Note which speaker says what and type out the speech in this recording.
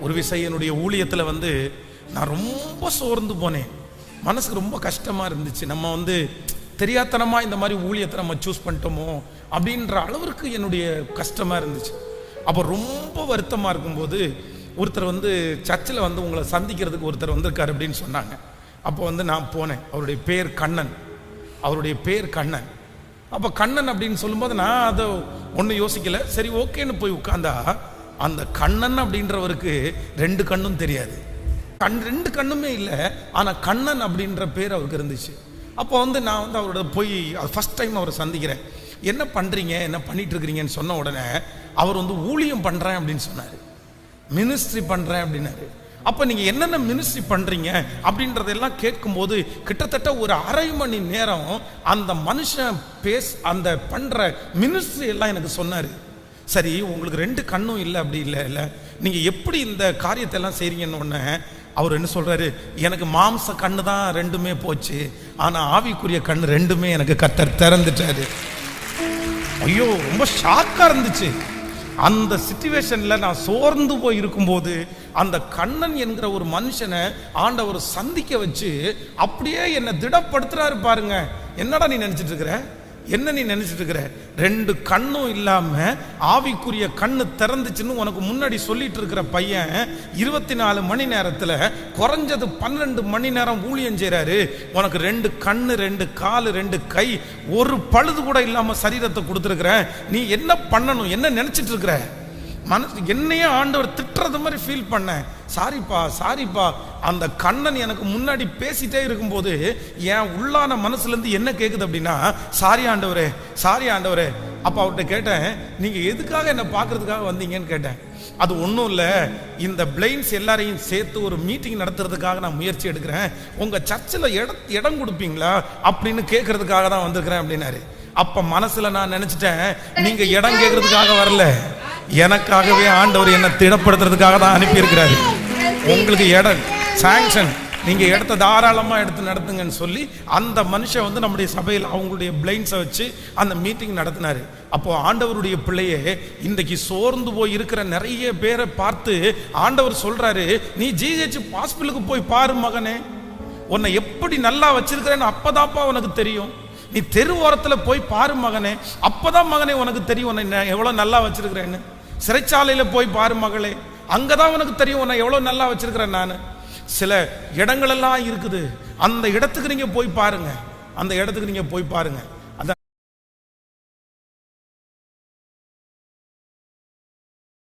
Speaker 1: ஒரு விஷயம் என்னுடைய ஊழியத்தில் நான் ரொம்ப சோர்ந்து போனேன். மனசுக்கு ரொம்ப கஷ்டமாக இருந்துச்சு. நம்ம தெரியாத்தனமாக இந்த மாதிரி ஊழியத்தை நம்ம சூஸ் பண்ணிட்டோமோ அப்படின்ற அளவிற்கு என்னுடைய கஷ்டமாக இருந்துச்சு. அப்போ ரொம்ப வருத்தமாக இருக்கும்போது ஒருத்தர் சர்ச்சில் உங்களை சந்திக்கிறதுக்கு ஒருத்தர் வந்திருக்காரு அப்படின்னு சொன்னாங்க. அப்போ நான் போனேன். அவருடைய பேர் கண்ணன். அப்போ கண்ணன் அப்படின்னு சொல்லும்போது நான் அதை ஒன்றும் யோசிக்கலை. சரி ஓகேன்னு போய் உட்கார்ந்தா அந்த கண்ணன் அப்படின்றவருக்கு 2 கண்ணும் தெரியாது. 2 கண்ணுமே இல்லை. ஆனால் கண்ணன் அப்படின்ற பேர் அவருக்கு இருந்துச்சு. அப்போ நான் அவரோட போய் ஃபர்ஸ்ட் டைம் அவரை சந்திக்கிறேன். என்ன பண்ணுறீங்க, என்ன பண்ணிட்டு இருக்கிறீங்கன்னு சொன்ன உடனே அவர் ஊழியம் பண்ணுறேன் அப்படின்னு சொன்னார். மினிஸ்ட்ரி பண்ணுறேன் அப்படின்னாரு. அப்போ நீங்கள் என்னென்ன மினிஸ்ட்ரி பண்ணுறீங்க அப்படின்றதெல்லாம் கேட்கும்போது கிட்டத்தட்ட ஒரு அரை மணி நேரம் அந்த மனுஷன் அந்த பண்ணுற மினிஸ்ட்ரி எல்லாம் எனக்கு சொன்னார். சரி, உங்களுக்கு 2 கண்ணும் இல்லை அப்படி இல்லை, நீங்கள் எப்படி இந்த காரியத்தை எல்லாம் செய்கிறீங்கன்னு ஒன்று அவர் என்ன சொல்கிறாரு, எனக்கு மாம்ச கண்ணு தான் 2மே போச்சு, ஆனால் ஆவிக்குரிய கண்ணு 2மே எனக்கு கர்த்தர் திறந்துட்டாரு. ஐயோ, ரொம்ப ஷாக்காக இருந்துச்சு. அந்த சிச்சுவேஷனில் நான் சோர்ந்து போய் இருக்கும்போது அந்த கண்ணன் என்கிற ஒரு மனுஷனை ஆண்டவர் சந்திக்க வச்சு அப்படியே என்னை திடப்படுத்துறாரு. பாருங்க, என்னடா நீ நினைச்சிட்டு இருக்கிற, 2 கண்ணும் இல்லாம ஆவிக்குரிய கண்ணு திறந்துச்சுன்னு உனக்கு முன்னாடி சொல்லிட்டு இருக்கிற பையன் 24 மணி நேரத்துல குறைஞ்சது 12 மணி நேரம் ஊழியம் செய்றாரு. உனக்கு 2 கண்ணு, 2 காலு, 2 கை, ஒரு பழுது கூட இல்லாம சரீரத்தை கொடுத்துருக்கிற. நீ என்ன பண்ணணும், என்ன நினைச்சிட்டு இருக்கிற? என்னையே ஆண்டவர் திட்டுறது மாதிரி ஃபீல் பண்ணேன். சாரிப்பா. அந்த கண்ணன் எனக்கு முன்னாடி பேசிட்டே இருக்கும்போது என் உள்ளான மனசுலேருந்து என்ன கேட்குது அப்படின்னா, சாரி ஆண்டவரே. அப்போ அவர்கிட்ட கேட்டேன், நீங்கள் எதுக்காக என்னை பார்க்கறதுக்காக வந்தீங்கன்னு கேட்டேன். அது ஒன்றும் இல்லை, இந்த பிளைண்ட்ஸ் எல்லாரையும் சேர்த்து ஒரு மீட்டிங் நடத்துறதுக்காக நான் முயற்சி எடுக்கிறேன், உங்கள் சர்ச்சில் இடம் கொடுப்பீங்களா அப்படின்னு கேட்கறதுக்காக தான் வந்திருக்கிறேன் அப்படின்னாரு. அப்போ மனசில் நான் நினச்சிட்டேன், நீங்கள் இடம் கேட்கறதுக்காக வரல, எனக்காகவே ஆண்டவர் என்னை திடப்படுத்துறதுக்காக தான் அனுப்பியிருக்கிறாரு. உங்களுக்கு இடம் சாங்ஷன், நீங்க இடத்த தாராளமா எடுத்து நடத்துங்கன்னு சொல்லி அந்த மனுஷன் நம்முடைய சபையில் அவங்களுடைய பிளைண்ட்ஸை வச்சு அந்த மீட்டிங் நடத்தினாரு. அப்போ ஆண்டவருடைய பிள்ளையே, இன்றைக்கு சோர்ந்து போய் இருக்கிற நிறைய பேரை பார்த்து ஆண்டவர் சொல்றாரு, நீ GH ஹாஸ்பிட்டலுக்கு போய் பாரு மகனே, உன்னை எப்படி நல்லா வச்சிருக்கிறேன்னு அப்பதாப்பா உனக்கு தெரியும். நீ தெரு ஓரத்தில் போய் பாரு மகனே, அப்பதான் மகனே உனக்கு தெரியும் உன்னை எவ்வளவு நல்லா வச்சிருக்கிறேன்னு. சிறைச்சாலையில போய் பாரு மகளே, அங்கதான் உனக்கு தெரியும் உன்னை எவ்வளவு நல்லா வச்சிருக்கிறேன் நான். சில இடங்கள் எல்லாம் இருக்குது, அந்த இடத்துக்கு நீங்க போய் பாருங்க.